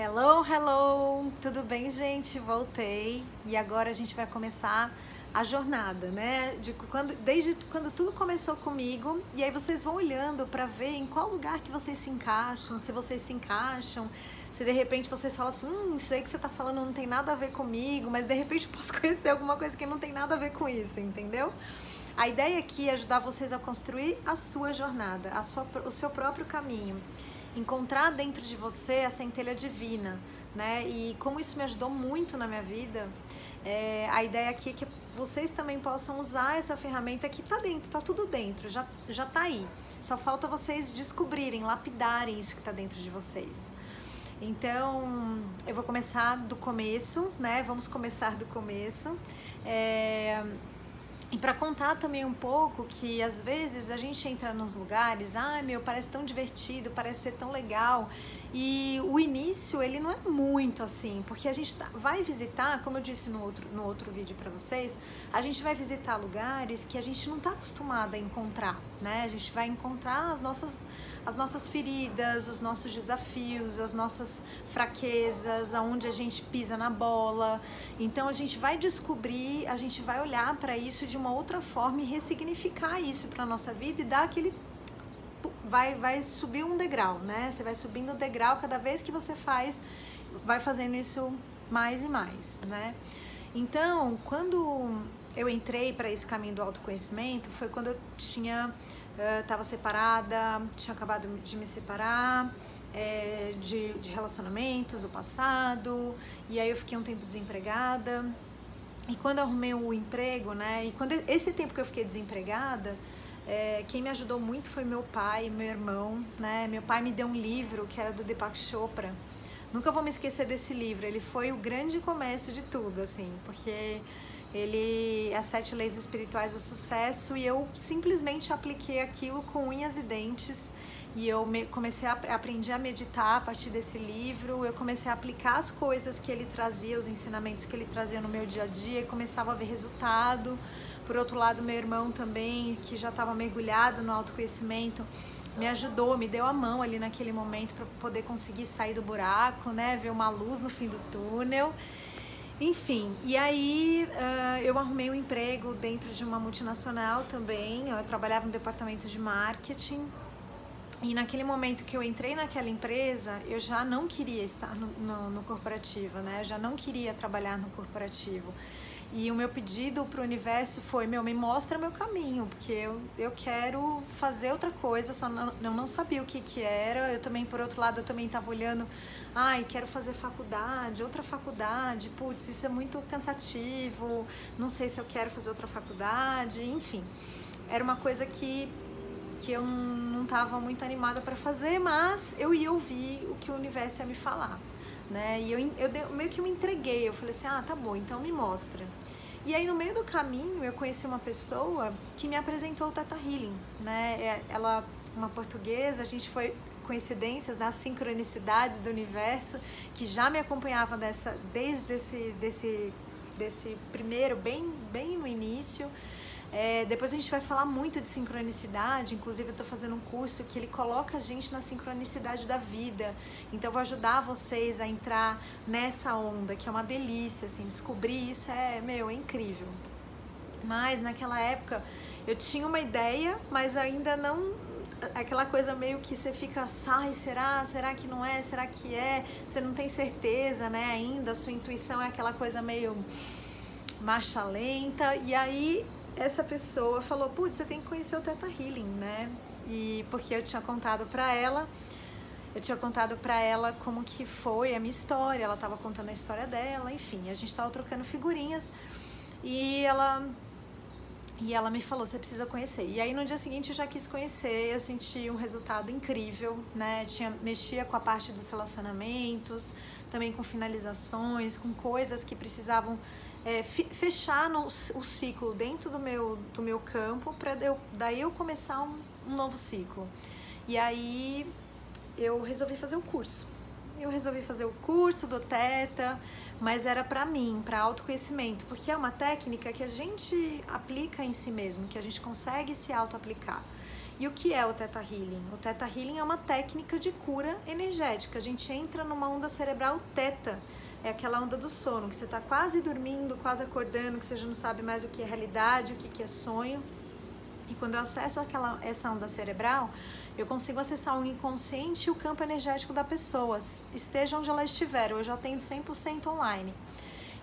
Hello, hello! Tudo bem, gente? Voltei e agora a gente vai começar a jornada, né? Desde quando tudo começou comigo, e aí vocês vão olhando para ver em qual lugar que vocês se encaixam, se vocês se encaixam, se de repente vocês falam assim, isso aí que você tá falando não tem nada a ver comigo, mas de repente eu posso conhecer alguma coisa que não tem nada a ver com isso, entendeu? A ideia aqui é ajudar vocês a construir a sua jornada, o seu próprio caminho. Encontrar dentro de você a centelha divina, né? E como isso me ajudou muito na minha vida, a ideia aqui é que vocês também possam usar essa ferramenta que tá dentro, tá tudo dentro, já tá aí. Só falta vocês descobrirem, lapidarem isso que tá dentro de vocês. Então, eu vou começar do começo, né? Vamos começar do começo. E para contar também um pouco que às vezes a gente entra nos lugares, parece tão divertido, parece ser tão legal, e o início ele não é muito assim, porque a gente vai visitar, como eu disse no outro vídeo para vocês, a gente vai visitar lugares que a gente não está acostumado a encontrar, né? A gente vai encontrar as nossas feridas, os nossos desafios, as nossas fraquezas, aonde a gente pisa na bola. Então a gente vai descobrir, a gente vai olhar para isso de uma outra forma e ressignificar isso para nossa vida e dar aquele vai subir um degrau, né? Você vai subindo o degrau cada vez que você vai fazendo isso mais e mais, né? Então, quando eu entrei para esse caminho do autoconhecimento, foi quando eu estava separada, tinha acabado de me separar, de relacionamentos do passado, e aí eu fiquei um tempo desempregada. E quando eu arrumei um emprego, né? E quando esse tempo que eu fiquei desempregada, quem me ajudou muito foi meu pai e meu irmão, né? Meu pai me deu um livro que era do Deepak Chopra. Nunca vou me esquecer desse livro. Ele foi o grande começo de tudo, assim, porque ele As 7 Leis Espirituais do Sucesso, e eu simplesmente apliquei aquilo com unhas e dentes. E eu aprendi a meditar a partir desse livro, eu comecei a aplicar as coisas que ele trazia, os ensinamentos que ele trazia no meu dia a dia, e começava a ver resultado. Por outro lado, meu irmão também, que já estava mergulhado no autoconhecimento, me ajudou, me deu a mão ali naquele momento para poder conseguir sair do buraco, né, ver uma luz no fim do túnel. Enfim, e aí eu arrumei um emprego dentro de uma multinacional também, eu trabalhava no departamento de marketing. E naquele momento que eu entrei naquela empresa, eu já não queria estar no corporativo, né? Eu já não queria trabalhar no corporativo. E o meu pedido para o universo foi, me mostra meu caminho, porque eu quero fazer outra coisa, eu não sabia o que era. Eu também, por outro lado, eu também estava olhando, quero fazer faculdade, outra faculdade, putz, isso é muito cansativo, não sei se eu quero fazer outra faculdade, enfim. Era uma coisa que eu não estava muito animada para fazer, mas eu ia ouvir o que o universo ia me falar, né? E eu meio que me entreguei, eu falei assim, tá bom, então me mostra. E aí no meio do caminho eu conheci uma pessoa que me apresentou o Theta Healing, né? Ela, uma portuguesa, a gente foi coincidências, nas sincronicidades do universo, que já me acompanhava desde desse primeiro, bem no início. Depois a gente vai falar muito de sincronicidade, inclusive eu tô fazendo um curso que ele coloca a gente na sincronicidade da vida, então eu vou ajudar vocês a entrar nessa onda, que é uma delícia, assim, descobrir isso é incrível. Mas naquela época eu tinha uma ideia, mas ainda não, aquela coisa meio que você fica, será que não é, será que é, você não tem certeza, né, ainda, a sua intuição é aquela coisa meio marcha lenta, e aí essa pessoa falou, putz, você tem que conhecer o Theta Healing, né? E porque eu tinha contado pra ela como que foi a minha história, ela tava contando a história dela, enfim, a gente tava trocando figurinhas e ela me falou, você precisa conhecer. E aí no dia seguinte eu já quis conhecer, eu senti um resultado incrível, né? Mexia com a parte dos relacionamentos, também com finalizações, com coisas que precisavam fechar o ciclo dentro do meu campo, para daí eu começar um novo ciclo. E aí eu resolvi fazer o curso. Eu resolvi fazer o curso do Theta, mas era para mim, para autoconhecimento, porque é uma técnica que a gente aplica em si mesmo, que a gente consegue se auto-aplicar. E o que é o Theta Healing? O Theta Healing é uma técnica de cura energética. A gente entra numa onda cerebral Theta, é aquela onda do sono, que você está quase dormindo, quase acordando, que você já não sabe mais o que é realidade, o que é sonho. E quando eu acesso essa onda cerebral, eu consigo acessar o inconsciente e o campo energético da pessoa, esteja onde ela estiver. Hoje eu atendo 100% online.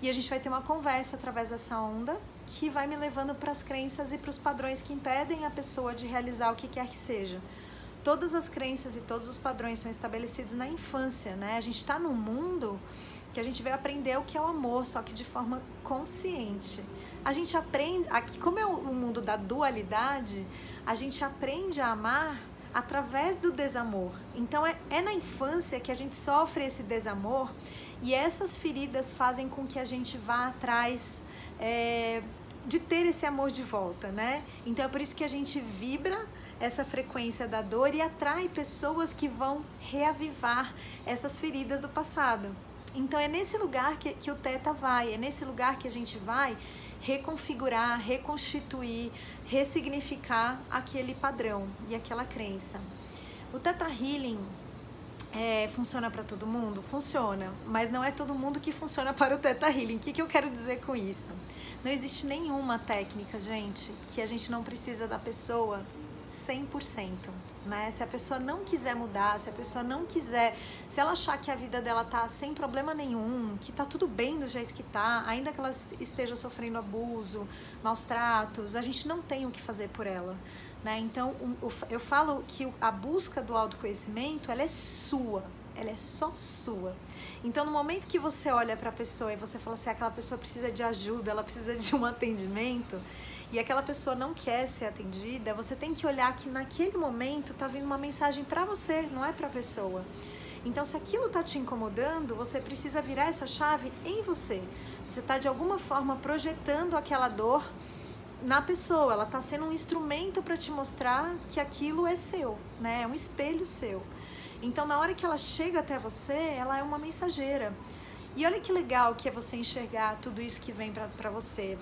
E a gente vai ter uma conversa através dessa onda, que vai me levando para as crenças e para os padrões que impedem a pessoa de realizar o que quer que seja. Todas as crenças e todos os padrões são estabelecidos na infância, né? A gente está num mundo que a gente veio aprender o que é o amor, só que de forma consciente. A gente aprende, aqui como é o mundo da dualidade, a gente aprende a amar através do desamor. Então é na infância que a gente sofre esse desamor, e essas feridas fazem com que a gente vá atrás de ter esse amor de volta, né? Então é por isso que a gente vibra essa frequência da dor e atrai pessoas que vão reavivar essas feridas do passado. Então é nesse lugar que o Theta vai, é nesse lugar que a gente vai reconfigurar, reconstituir, ressignificar aquele padrão e aquela crença. O Theta Healing funciona para todo mundo? Funciona, mas não é todo mundo que funciona para o Theta Healing. O que eu quero dizer com isso? Não existe nenhuma técnica, gente, que a gente não precisa da pessoa 100%, né? Se a pessoa não quiser mudar, se a pessoa não quiser, se ela achar que a vida dela tá sem problema nenhum, que tá tudo bem do jeito que tá, ainda que ela esteja sofrendo abuso, maus tratos, a gente não tem o que fazer por ela, né? Então, eu falo que a busca do autoconhecimento, ela é sua, ela é só sua. Então, no momento que você olha para a pessoa e você fala assim, aquela pessoa precisa de ajuda, ela precisa de um atendimento, e aquela pessoa não quer ser atendida, você tem que olhar que naquele momento tá vindo uma mensagem para você, não é para a pessoa. Então, se aquilo tá te incomodando, você precisa virar essa chave em você. Você tá de alguma forma projetando aquela dor na pessoa, ela tá sendo um instrumento para te mostrar que aquilo é seu, né? É um espelho seu. Então, na hora que ela chega até você, ela é uma mensageira. E olha que legal que é você enxergar tudo isso que vem para você.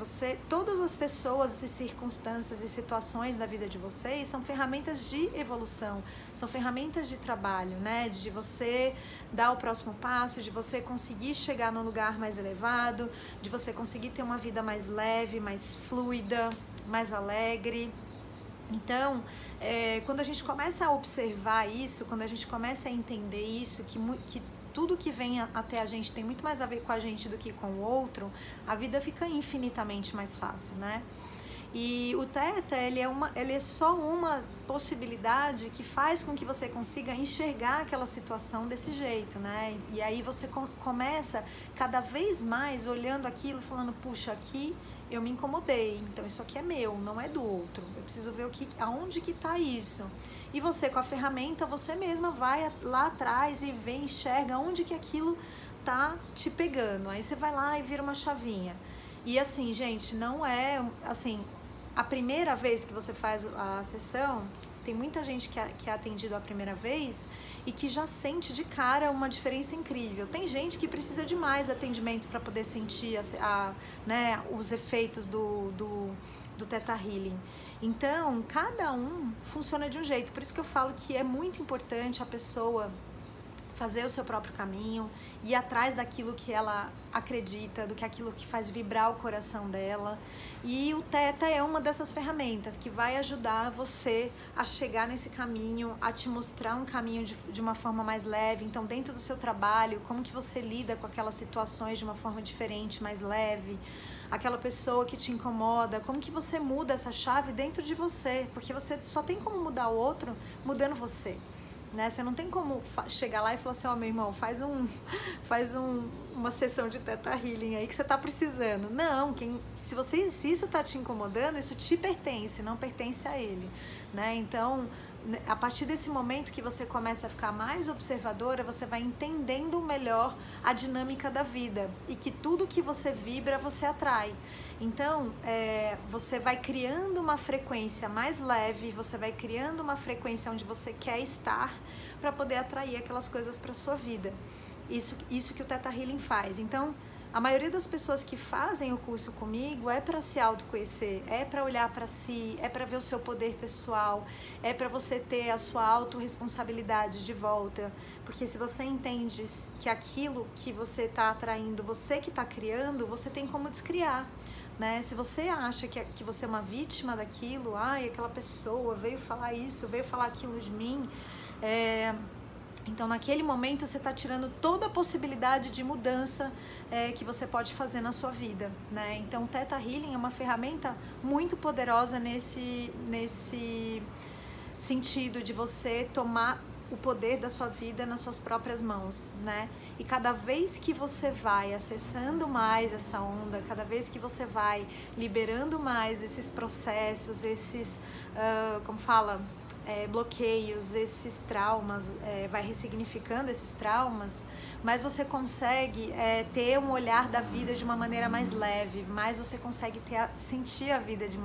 Todas as pessoas e circunstâncias e situações da vida de vocês são ferramentas de evolução, são ferramentas de trabalho, né? De você dar o próximo passo, de você conseguir chegar num lugar mais elevado, de você conseguir ter uma vida mais leve, mais fluida, mais alegre. Então, quando a gente começa a observar isso, quando a gente começa a entender isso, que tudo que vem até a gente tem muito mais a ver com a gente do que com o outro, a vida fica infinitamente mais fácil, né? E o Theta, ele é só uma possibilidade que faz com que você consiga enxergar aquela situação desse jeito, né? E aí você começa cada vez mais olhando aquilo, falando, puxa, aqui eu me incomodei, então isso aqui é meu, não é do outro. Eu preciso ver aonde que tá isso. E você, com a ferramenta, você mesma vai lá atrás e vê, enxerga onde que aquilo tá te pegando. Aí você vai lá e vira uma chavinha. E assim, gente, não é... Assim, a primeira vez que você faz a sessão, tem muita gente que é atendido a primeira vez e que já sente de cara uma diferença incrível. Tem gente que precisa de mais atendimentos para poder sentir né, os efeitos do Theta Healing. Então, cada um funciona de um jeito. Por isso que eu falo que é muito importante a pessoa fazer o seu próprio caminho, ir atrás daquilo que ela acredita, aquilo que faz vibrar o coração dela. E o Theta é uma dessas ferramentas que vai ajudar você a chegar nesse caminho, a te mostrar um caminho de uma forma mais leve. Então, dentro do seu trabalho, como que você lida com aquelas situações de uma forma diferente, mais leve. Aquela pessoa que te incomoda, como que você muda essa chave dentro de você, porque você só tem como mudar o outro mudando você. Né? Você não tem como chegar lá e falar assim, ó, meu irmão, faz uma sessão de Theta Healing aí que você tá precisando. Não, se isso tá te incomodando, isso te pertence, não pertence a ele, né? Então, a partir desse momento que você começa a ficar mais observadora, você vai entendendo melhor a dinâmica da vida e que tudo que você vibra, você atrai. Então, você vai criando uma frequência mais leve, você vai criando uma frequência onde você quer estar para poder atrair aquelas coisas para sua vida. Isso que o Theta Healing faz. Então, A maioria das pessoas que fazem o curso comigo é para se autoconhecer, é para olhar para si, é para ver o seu poder pessoal, é para você ter a sua autorresponsabilidade de volta. Porque se você entende que aquilo que você está atraindo, você que está criando, você tem como descriar. Né? Se você acha que você é uma vítima daquilo, ai, aquela pessoa veio falar isso, veio falar aquilo de mim, então naquele momento você está tirando toda a possibilidade de mudança que você pode fazer na sua vida, né? Então o Theta Healing é uma ferramenta muito poderosa nesse sentido de você tomar o poder da sua vida nas suas próprias mãos, né? E cada vez que você vai acessando mais essa onda, cada vez que você vai liberando mais esses processos, esses, como fala, bloqueios, esses traumas, vai ressignificando esses traumas, mas você consegue ter um olhar da vida de uma maneira mais leve, mais você consegue sentir a vida de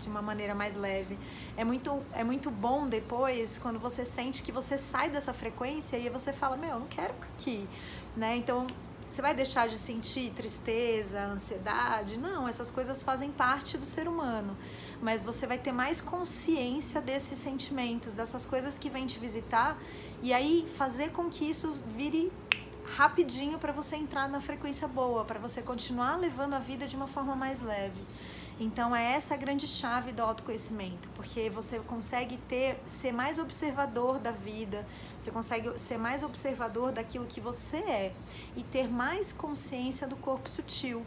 uma maneira mais leve. É muito bom depois, quando você sente que você sai dessa frequência e você fala, meu, eu não quero ficar aqui, né? Então, você vai deixar de sentir tristeza, ansiedade? Não, essas coisas fazem parte do ser humano. Mas você vai ter mais consciência desses sentimentos, dessas coisas que vêm te visitar, e aí fazer com que isso vire rapidinho para você entrar na frequência boa, para você continuar levando a vida de uma forma mais leve. Então é essa a grande chave do autoconhecimento, porque você consegue ser mais observador da vida, você consegue ser mais observador daquilo que você é e ter mais consciência do corpo sutil.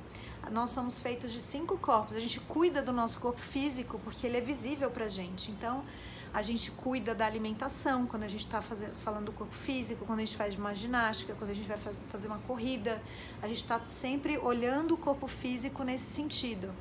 Nós somos feitos de 5 corpos, a gente cuida do nosso corpo físico porque ele é visível pra gente, então a gente cuida da alimentação quando a gente está falando do corpo físico, quando a gente faz uma ginástica, quando a gente vai fazer uma corrida, a gente está sempre olhando o corpo físico nesse sentido.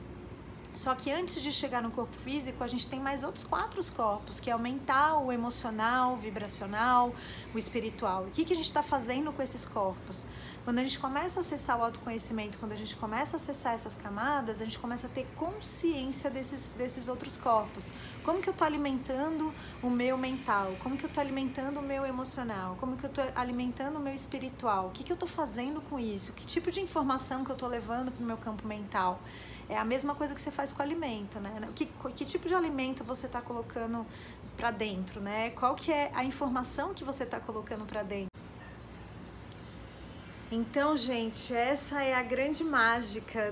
Só que antes de chegar no corpo físico, a gente tem mais outros 4 corpos, que é o mental, o emocional, o vibracional, o espiritual. O que a gente está fazendo com esses corpos? Quando a gente começa a acessar o autoconhecimento, quando a gente começa a acessar essas camadas, a gente começa a ter consciência desses outros corpos. Como que eu estou alimentando o meu mental? Como que eu estou alimentando o meu emocional? Como que eu estou alimentando o meu espiritual? O que eu estou fazendo com isso? Que tipo de informação que eu estou levando para o meu campo mental? É a mesma coisa que você faz com o alimento, né? Que tipo de alimento você está colocando para dentro, né? Qual que é a informação que você está colocando para dentro? Então, gente, essa é a grande mágica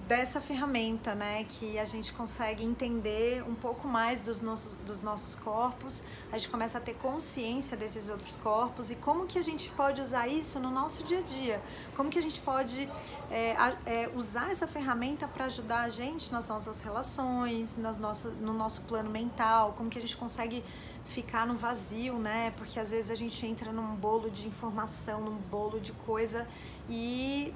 dessa ferramenta, né? Que a gente consegue entender um pouco mais dos nossos corpos, a gente começa a ter consciência desses outros corpos e como que a gente pode usar isso no nosso dia a dia, como que a gente pode usar essa ferramenta para ajudar a gente nas nossas relações, no nosso plano mental, como que a gente consegue ficar no vazio, né? Porque às vezes a gente entra num bolo de informação, num bolo de coisa, e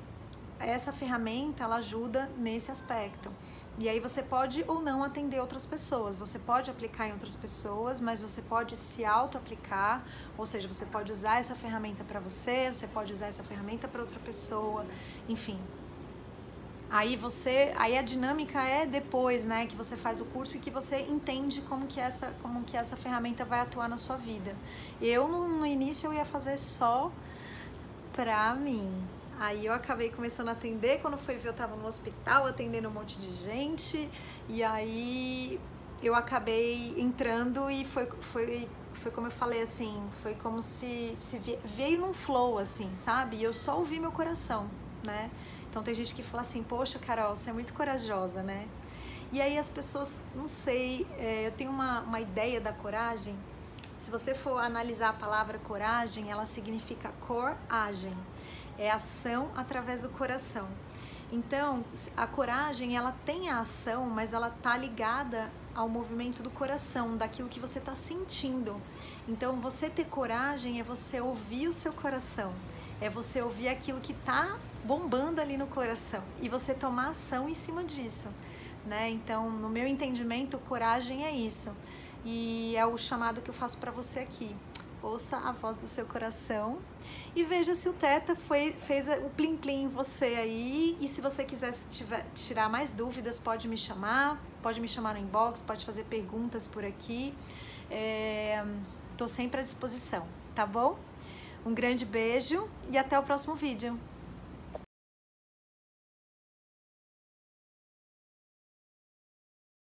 essa ferramenta ela ajuda nesse aspecto. E aí você pode ou não atender outras pessoas, você pode aplicar em outras pessoas, mas você pode se auto-aplicar, ou seja, você pode usar essa ferramenta para você pode usar essa ferramenta para outra pessoa, enfim. Aí a dinâmica é depois, né, que você faz o curso e que você entende como que essa ferramenta vai atuar na sua vida. Eu no início eu ia fazer só pra mim. Aí eu acabei começando a atender, quando foi ver eu tava no hospital atendendo um monte de gente, e aí eu acabei entrando e foi como eu falei assim, foi como se veio num flow assim, sabe? E eu só ouvi meu coração, né? Então tem gente que fala assim, poxa Carol, você é muito corajosa, né? E aí as pessoas, não sei, eu tenho uma ideia da coragem. Se você for analisar a palavra coragem, ela significa coragem, é ação através do coração. Então a coragem, ela tem a ação, mas ela tá ligada ao movimento do coração, daquilo que você tá sentindo. Então você ter coragem é você ouvir o seu coração. É você ouvir aquilo que tá bombando ali no coração e você tomar ação em cima disso, né? Então, no meu entendimento, coragem é isso. E é o chamado que eu faço para você aqui. Ouça a voz do seu coração e veja se o Theta fez o plim-plim em você aí. E se você quiser tirar mais dúvidas, pode me chamar no inbox, pode fazer perguntas por aqui. Tô sempre à disposição, tá bom? Um grande beijo e até o próximo vídeo.